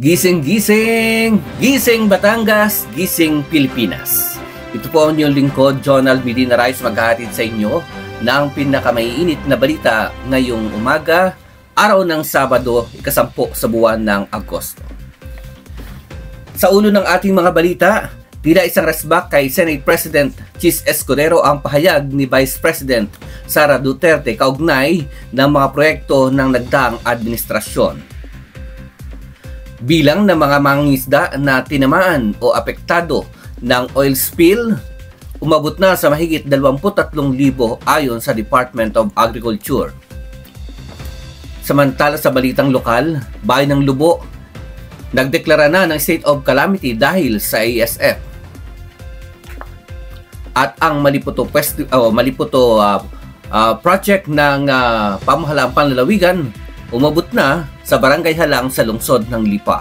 Gising, gising! Gising Batangas, gising Pilipinas. Ito po ang inyong lingkod, Jonald Medina Reyes, maghahatid sa inyo ng pinakamaiinit na balita ngayong umaga, araw ng Sabado, ika-10 sa buwan ng Agosto. Sa ulo ng ating mga balita, tila isang resback kay Senate President Chis Escudero ang pahayag ni Vice President Sara Duterte kaugnay ng mga proyekto ng nagdaang administrasyon. Bilang ng mga mangingisda na tinamaan o apektado ng oil spill, umabot na sa mahigit 23,000 ayon sa Department of Agriculture. Samantala sa balitang lokal, bayan ng Lubo, nagdeklara na ng state of calamity dahil sa ASF. At ang Maliputo project ng pamahalaang panlalawigan umabot na sa Barangay Halang sa lungsod ng Lipa.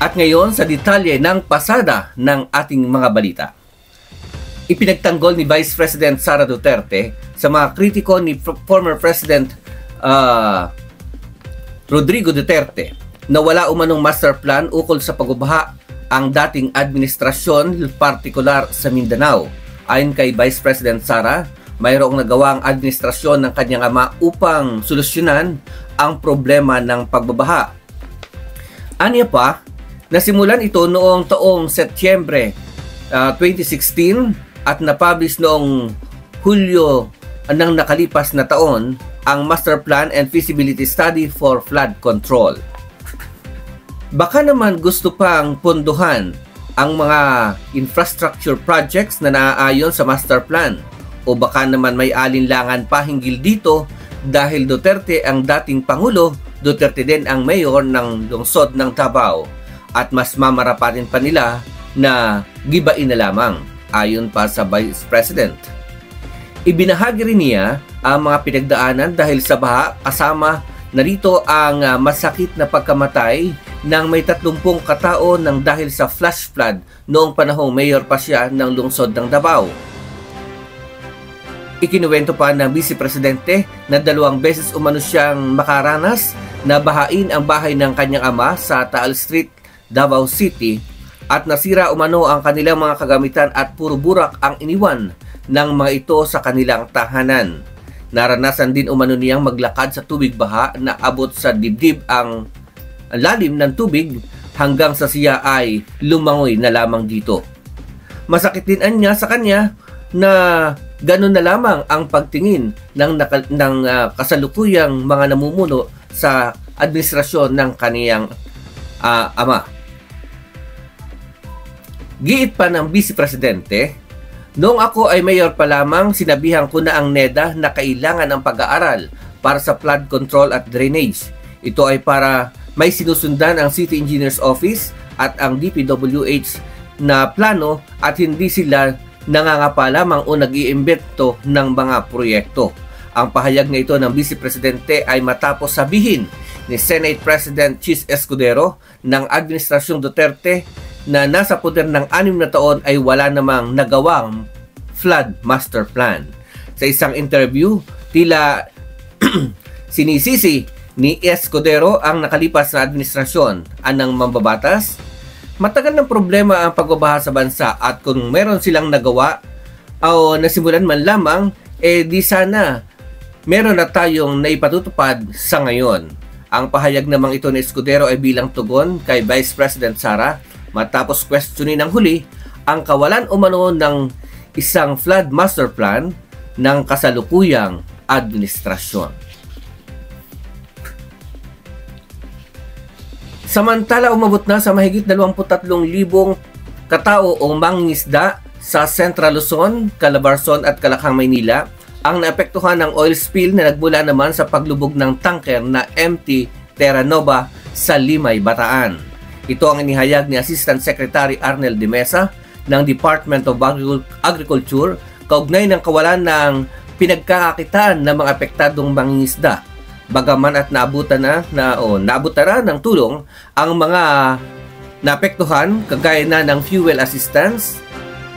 At ngayon sa detalye ng pasada ng ating mga balita. Ipinagtanggol ni Vice President Sara Duterte sa mga kritiko ni former President Rodrigo Duterte na wala umanong master plan ukol sa pagbabaha ang dating administrasyon, partikular sa Mindanao. Ayon kay Vice President Sara, mayroong nagawa ang administrasyon ng kanyang ama upang solusyonan ang problema ng pagbabaha. Aniya pa, nasimulan ito noong taong Setyembre 2016 at napublish noong Hulyo ng nakalipas na taon ang Master Plan and Feasibility Study for Flood Control. Baka naman gusto pang pondohan ang mga infrastructure projects na naaayon sa master plan o baka naman may alinlangan pa hinggil dito dahil Duterte ang dating Pangulo, Duterte din ang mayor ng lungsod ng Davao at mas mamarapatin pa nila na gibain na lamang ayon pa sa Vice President. Ibinahagi rin niya ang mga pinagdaanan dahil sa baha kasama narito ang masakit na pagkamatay ng may 30 katao nang dahil sa flash flood noong panahong mayor pa siya ng lungsod ng Davao. Ikinuwento pa ng Vice Presidente na 2 beses umano siyang makaranas na bahain ang bahay ng kanyang ama sa Taal Street, Davao City at nasira umano ang kanilang mga kagamitan at puro burak ang iniwan ng mga ito sa kanilang tahanan. Naranasan din umano niyang maglakad sa tubig baha na abot sa dibdib ang lalim ng tubig hanggang sa siya ay lumangoy na lamang dito. Masakit din niya sa kanya na ganun na lamang ang pagtingin ng kasalukuyang mga namumuno sa administrasyon ng kaniyang ama. Giit pa ng Vice Presidente, noong ako ay mayor pa lamang, sinabihan ko na ang NEDA na kailangan ng pag-aaral para sa flood control at drainage. Ito ay para may sinusundan ang City Engineer's Office at ang DPWH na plano at hindi sila nangangapa lamang o nag-iimbento ng mga proyekto. Ang pahayag na ito ng Vice Presidente ay matapos sabihin ni Senate President Chis Escudero ng Administrasyong Duterte na nasa poder ng 6 na taon ay wala namang nagawang flood master plan. Sa isang interview, tila sinisisi ni Escudero ang nakalipas na administrasyon. Anang mambabatas? Matagal ng problema ang pagbabaha sa bansa at kung meron silang nagawa o nasimulan man lamang, di sana meron na tayong naipatutupad sa ngayon. Ang pahayag namang ito ni Escudero ay bilang tugon kay Vice President Sara matapos questionin ng huli ang kawalan umano ng isang flood master plan ng kasalukuyang administrasyon. Samantala, umabot na sa mahigit 23,000 katao o mangingisda sa Central Luzon, Calabarzon at Calakhang, Maynila ang naapektuhan ng oil spill na nagmula naman sa paglubog ng tanker na MT Terra Nova sa Limay, Bataan. Ito ang inihayag ni Assistant Secretary Arnel de Mesa ng Department of Agriculture kaugnay ng kawalan ng pinagkakakitaan ng mga apektadong mangingisda. Bagaman at naabutan na ng tulong ang mga naapektuhan kagaya na ng fuel assistance,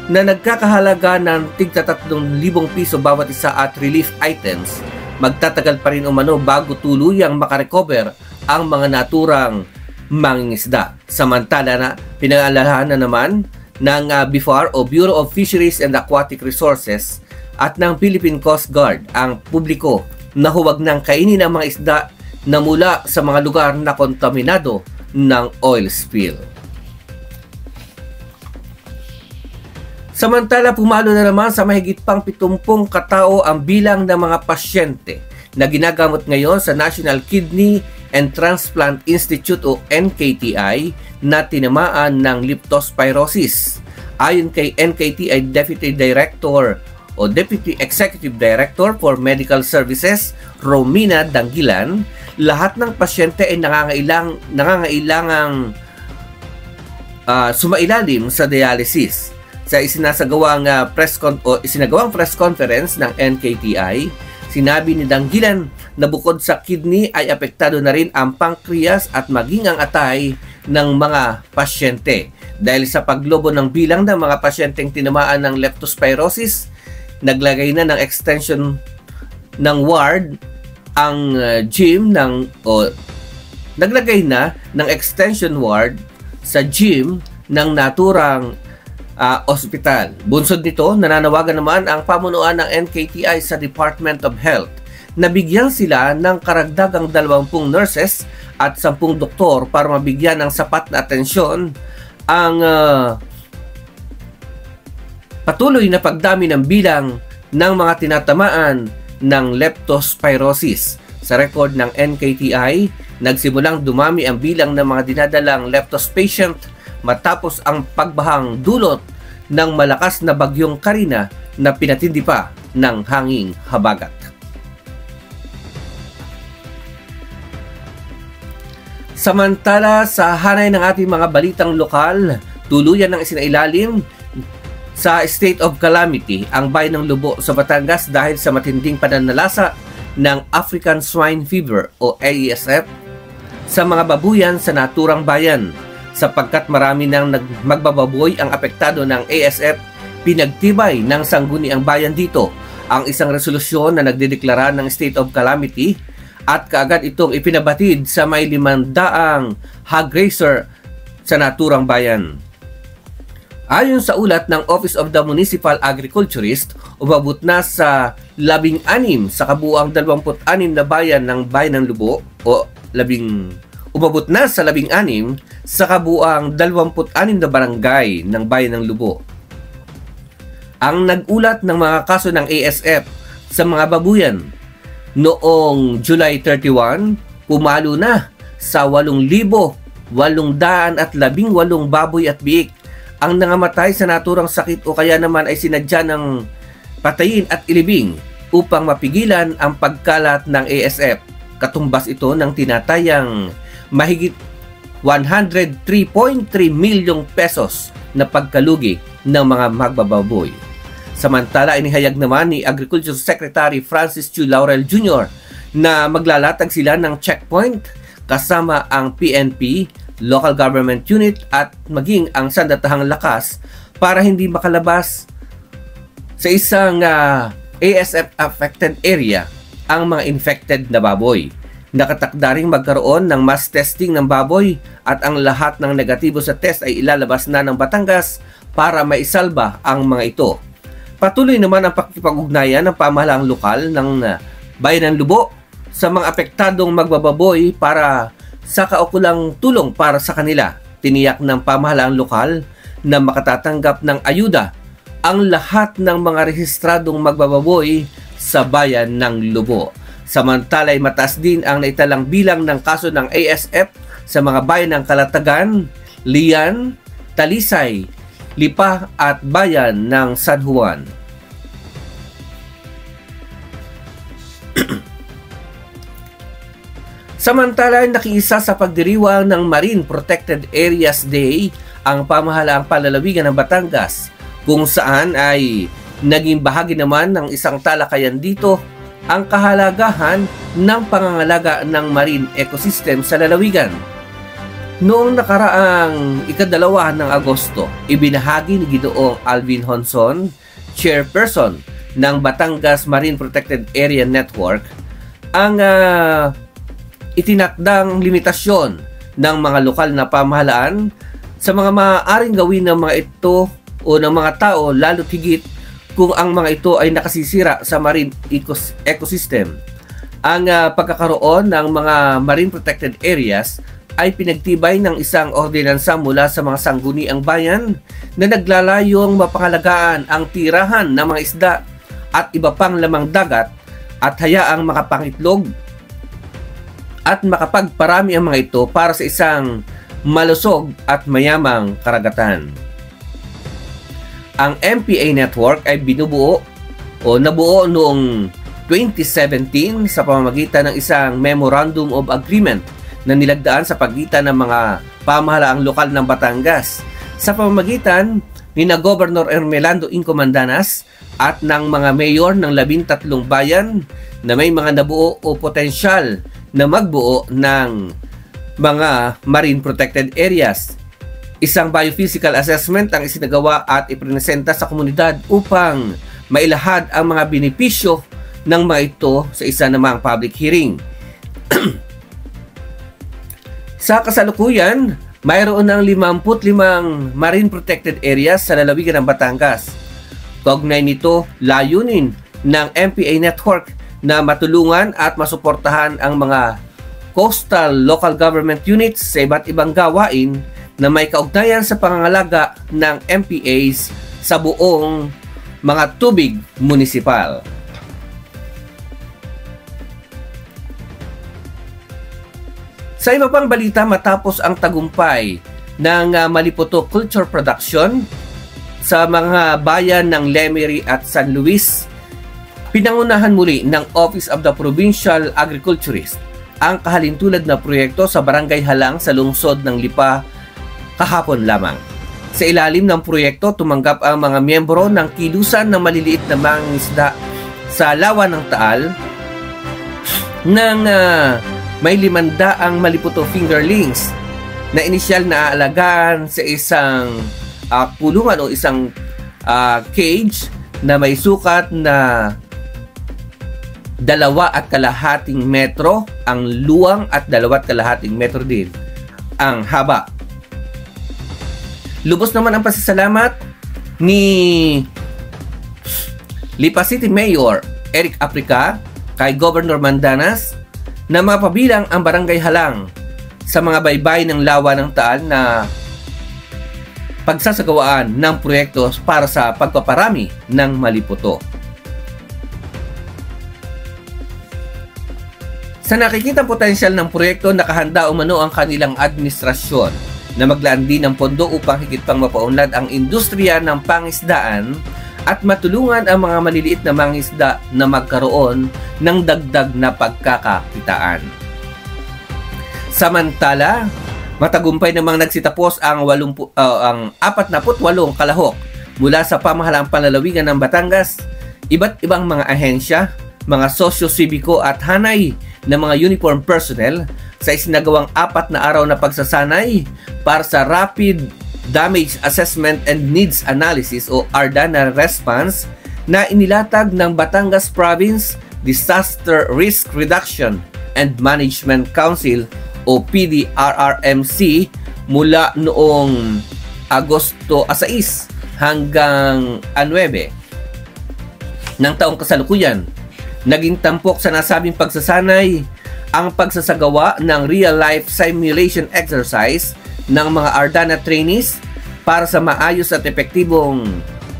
na nagkakahalaga ng tigta 3,000 piso bawat isa at relief items, magtatagal pa rin umano bago tuluyang makarecover ang mga naturang mangingisda. Samantala na pinangalahan na naman ng BIFAR o Bureau of Fisheries and Aquatic Resources at ng Philippine Coast Guard ang publiko na huwag nang kainin ang mga isda na mula sa mga lugar na kontaminado ng oil spill. Samantala, pumalo na naman sa mahigit pang 70 katao ang bilang ng mga pasyente na ginagamot ngayon sa National Kidney and Transplant Institute o NKTI na tinamaan ng leptospirosis. Ayon kay NKTI Deputy Director o Deputy Executive Director for Medical Services, Romina Dangilan, lahat ng pasyente ay nangangailangang sumailalim sa dialysis. Sa isinagawang press conference ng NKTI, sinabi ni Dangilan na bukod sa kidney ay apektado na rin ang pancreas at maging ang atay ng mga pasyente. Dahil sa paglobo ng bilang ng mga pasyenteng tinamaan ng leptospirosis, naglagay na ng extension ng ward ang naglagay na ng extension ward sa gym ng naturang ospital. Bunsod nito, nananawagan naman ang pamunuan ng NKTI sa Department of Health na bigyan sila ng karagdagang 20 nurses at 10 doktor para mabigyan ng sapat na atensyon ang patuloy na pagdami ng bilang ng mga tinatamaan ng leptospirosis. Sa record ng NKTI, nagsimulang dumami ang bilang ng mga dinadalang leptos patient matapos ang pagbahang dulot ng malakas na bagyong Karina na pinatindi pa ng hanging habagat. Samantala, sa hanay ng ating mga balitang lokal, tuluyan ng isinailalim sa state of calamity ang bayan ng Lubo sa Batangas dahil sa matinding pananalasa ng African Swine Fever o ASF sa mga babuyan sa naturang bayan. Sapagkat marami nang magbababoy ang apektado ng ASF, pinagtibay ng sangguniang bayan dito ang isang resolusyon na nagdedeklara ng state of calamity at kaagad itong ipinabatid sa may 500 hog raiser sa naturang bayan. Ayon sa ulat ng Office of the Municipal Agriculturist, umabot na sa 16 sa kabuuang 26 na bayan ng Bayan ng Lubo o umabot na sa 16 sa kabuuang 26 na barangay ng Bayan ng Lubo. Ang nag-ulat ng mga kaso ng ASF sa mga babuyan noong July 31, pumalo na sa 8,818 baboy at biik ang nangamatay sa naturang sakit o kaya naman ay sinadya ng patayin at ilibing upang mapigilan ang pagkalat ng ASF. Katumbas ito ng tinatayang mahigit 103.3 milyong pesos na pagkalugi ng mga magbababoy. Samantala, inihayag naman ni Agriculture Secretary Francis Chu Laurel Jr. na maglalatag sila ng checkpoint kasama ang PNP, local government unit at maging ang sandatahang lakas para hindi makalabas sa isang ASF affected area ang mga infected na baboy. Nakatakda ring magkaroon ng mass testing ng baboy at ang lahat ng negatibo sa test ay ilalabas na ng Batangas para maisalba ang mga ito. Patuloy naman ang pakikipag-ugnayan ng pamahalaang lokal ng Bayan ng Lubo sa mga apektadong magbababoy para sa kaukulang tulong para sa kanila. Tiniyak ng pamahalaang lokal na makatatanggap ng ayuda ang lahat ng mga rehistradong magbababoy sa Bayan ng Lubo. Samantala ay mataas din ang naitalang bilang ng kaso ng ASF sa mga bayan ng Calatagan, Lian, Talisay, Lipa at Bayan ng San Juan. Samantala, nakiisa sa pagdiriwang ng Marine Protected Areas Day ang pamahalaang palalawigan ng Batangas, kung saan ay naging bahagi naman ng isang talakayan dito ang kahalagahan ng pangangalaga ng marine ecosystem sa lalawigan. Noong nakaraang ika-2 ng Agosto, ibinahagi ni Ginoong Alvin Honson, chairperson ng Batangas Marine Protected Area Network, ang itinakdang limitasyon ng mga lokal na pamahalaan sa mga maaaring gawin ng mga ito o ng mga tao, lalo higit kung ang mga ito ay nakasisira sa marine ecosystem. Ang pagkakaroon ng mga marine protected areas ay pinagtibay ng isang ordinansa mula sa mga sangguniang bayan na naglalayong mapangalagaan ang tirahan ng mga isda at iba pang lamang dagat at hayaang makapangitlog at makapagparami ang mga ito para sa isang malusog at mayamang karagatan. Ang MPA network ay nabuo noong 2017 sa pamamagitan ng isang Memorandum of Agreement na nilagdaan sa pagitan ng mga pamahalaang lokal ng Batangas sa pamamagitan ni Governor Ermelando Incomandanas at ng mga mayor ng 13 bayan na may mga nabuo o potensyal na magbuo ng mga marine protected areas. Isang biophysical assessment ang isinagawa at ipresenta sa komunidad upang mailahad ang mga benepisyo ng mga ito sa isa namang public hearing. Sa kasalukuyan, mayroon ng 55 marine protected areas sa lalawigan ng Batangas. Kaugnay nito, layunin ng MPA network na matulungan at masuportahan ang mga coastal local government units sa iba't ibang gawain na may kaugnayan sa pangangalaga ng MPAs sa buong mga tubig munisipal. Sa iba pang balita, matapos ang tagumpay ng Maliputo Culture Production sa mga bayan ng Lemery at San Luis, pinangunahan muli ng Office of the Provincial Agriculturist ang kahalintulad na proyekto sa Barangay Halang sa lungsod ng Lipa kahapon lamang. Sa ilalim ng proyekto, tumanggap ang mga miyembro ng kilusan ng maliliit na mangingisda sa lawa ng Taal ng may 500 Maliputo fingerlings na inisyal na aalagaan sa isang kulungan o isang cage na may sukat na 2.5 metro ang luwang at 2.5 metro din ang haba. Lubos naman ang pasasalamat ni Lipa City Mayor Eric Aprica kay Governor Mandanas na mapabilang ang Barangay Halang sa mga baybay ng lawa ng Taal na pagsasagawaan ng proyekto para sa pagpaparami ng Maliputo. Sa nakikitang potensyal ng proyekto, nakahanda umano ang kanilang administrasyon na maglaan din ng pondo upang higit pang mapaunlad ang industriya ng pangisdaan at matulungan ang mga maliliit na mangisda na magkaroon ng dagdag na pagkakakitaan. Samantala, matagumpay namang nagsitapos ang 48 kalahok mula sa pamahalaang panlalawigan ng Batangas, iba't ibang mga ahensya, mga sosyo-sibiko at hanay ng mga uniform personnel sa isinagawang 4 na araw na pagsasanay para sa Rapid Damage Assessment and Needs Analysis o RDANA response na inilatag ng Batangas Province Disaster Risk Reduction and Management Council o PDRRMC mula noong Agosto 6 hanggang 9 ng taong kasalukuyan. Naging tampok sa nasabing pagsasanay ang pagsasagawa ng real-life simulation exercise ng mga RDANA trainees para sa maayos at epektibong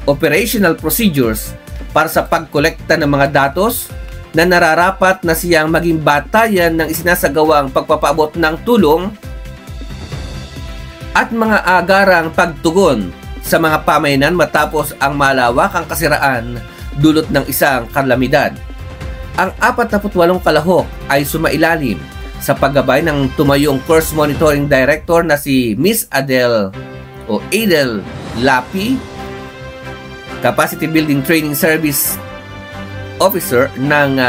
operational procedures para sa pagkolekta ng mga datos na nararapat na siyang maging batayan ng isinasagawang pagpapaabot ng tulong at mga agarang pagtugon sa mga pamayanan matapos ang malawakang kasiraan dulot ng isang kalamidad. Ang 48 kalahok ay sumailalim sa paggabay ng tumayong Course Monitoring Director na si Miss Adel Lapi, Capacity Building Training Service Officer ng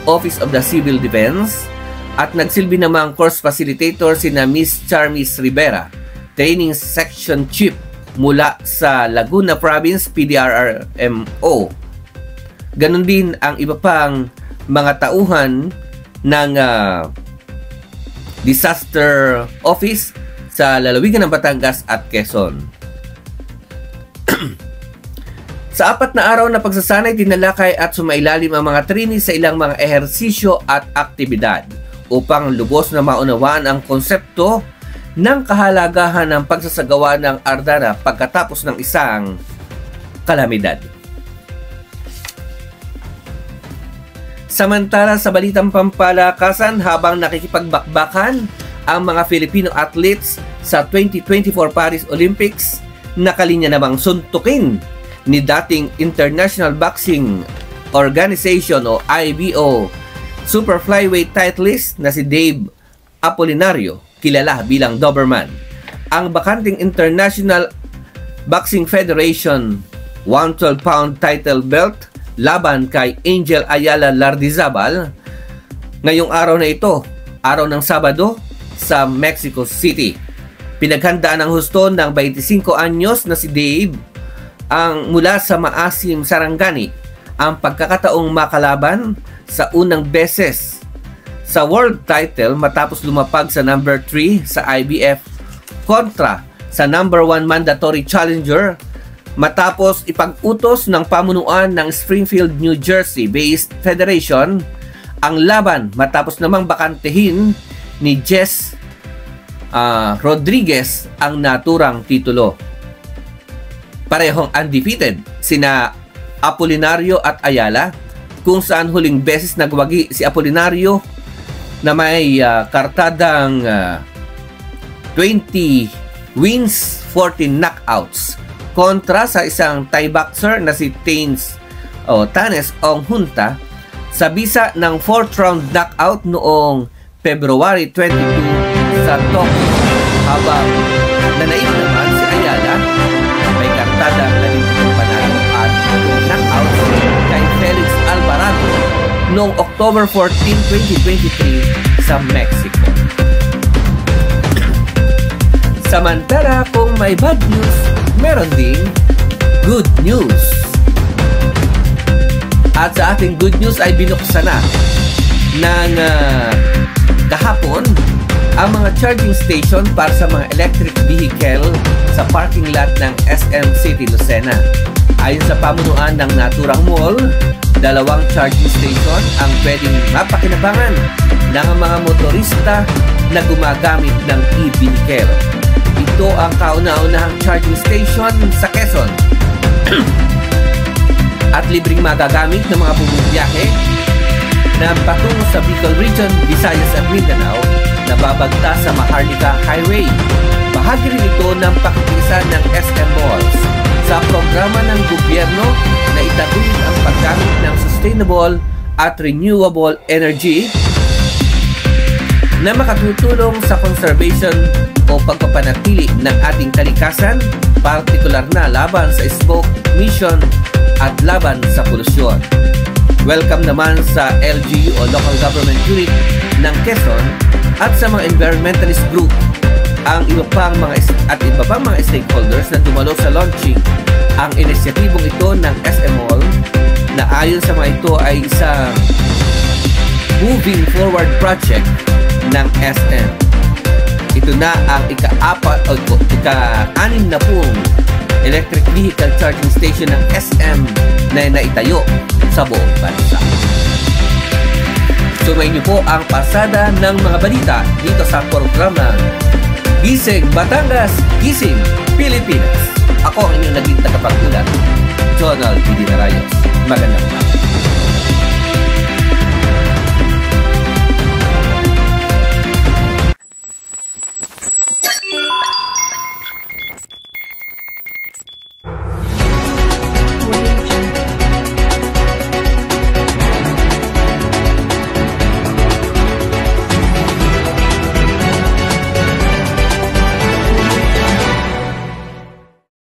Office of the Civil Defense, at nagsilbi namang course facilitator sina Miss Charmis Rivera, Training Section Chief mula sa Laguna Province PDRRMO. Ganon din ang iba pang mga tauhan ng Disaster Office sa lalawigan ng Batangas at Quezon. Sa 4 na araw na pagsasanay, tinalakay at sumailalim ang mga trainees sa ilang mga ehersisyo at aktibidad upang lubos na maunawaan ang konsepto ng kahalagahan ng pagsasagawa ng Ardana pagkatapos ng isang kalamidad. Samantala, sa balitang pampalakasan, habang nakikipagbakbakan ang mga Filipino athletes sa 2024 Paris Olympics, nakalinya namang suntukin ni dating International Boxing Organization o IBO Super Flyweight titleist na si Dave Apolinario, kilala bilang Doberman, ang bakanting International Boxing Federation 112-pound title belt laban kay Angel Ayala Lardizabal ngayong araw na ito, araw ng Sabado sa Mexico City. Pinaghandaan ng husto ng 25 anyos na si Dave ang mula sa Maasim, Sarangani ang pagkakataong makalaban sa unang beses sa world title matapos lumapag sa number 3 sa IBF kontra sa number 1 mandatory challenger matapos ipag-utos ng pamunuan ng Springfield, New Jersey-based federation ang laban matapos namang bakantehin ni Jess Rodriguez ang naturang titulo. Parehong undefeated sina Apolinario at Ayala, kung saan huling beses nagwagi si Apolinario na may kartadang 20 wins, 14 knockouts kontra sa isang Thai boxer na si Tanes Ong Hunta sa bisa ng 4th round knockout noong February 22 sa Tokyo, habang nanaig naman si Ayala may kartadang 17 panalo at knockout kay Felix Alvarado noong October 14, 2023 sa Mexico. Samantala, kung may bad news, meron ding good news. At sa ating good news ay binuksan na ng kahapon ang mga charging station para sa mga electric vehicle sa parking lot ng SM City Lucena. Ayon sa pamunuan ng Naturang Mall, 2 charging station ang pwedeng mapakinabangan ng mga motorista na gumagamit ng e-vehicle. Ito ang kauna-unahang charging station sa Quezon at libreng magagamit ng mga bumubiyahe na patungo sa Bicol Region, Visayas at Mindanao na babagta sa Maharlika Highway. Bahagi rin ito ng pakikiisa ng SM Malls sa programa ng gobyerno na itatupad ang paggamit ng sustainable at renewable energy na makatutulong sa conservation o pagpapanatili ng ating kalikasan, partikular na laban sa smoke emission at laban sa polusyon. Welcome naman sa LGU o Local Government Unit ng Quezon at sa mga environmentalist group ang iba pang mga stakeholders na dumalo sa launching ang inisyatibong ito ng SM Mall na ayon sa mga ito ay isang moving forward project ng SM. Ito na ang ika-6 na pong electric vehicle charging station ng SM na naitayo sa buong bansa. Sumayin niyo po ang pasada ng mga balita dito sa programa Gising Batangas, Gising Pilipinas. Ako ang inyong naging tagapagtulad, Jonald P. Dinarayos. Magandang umaga.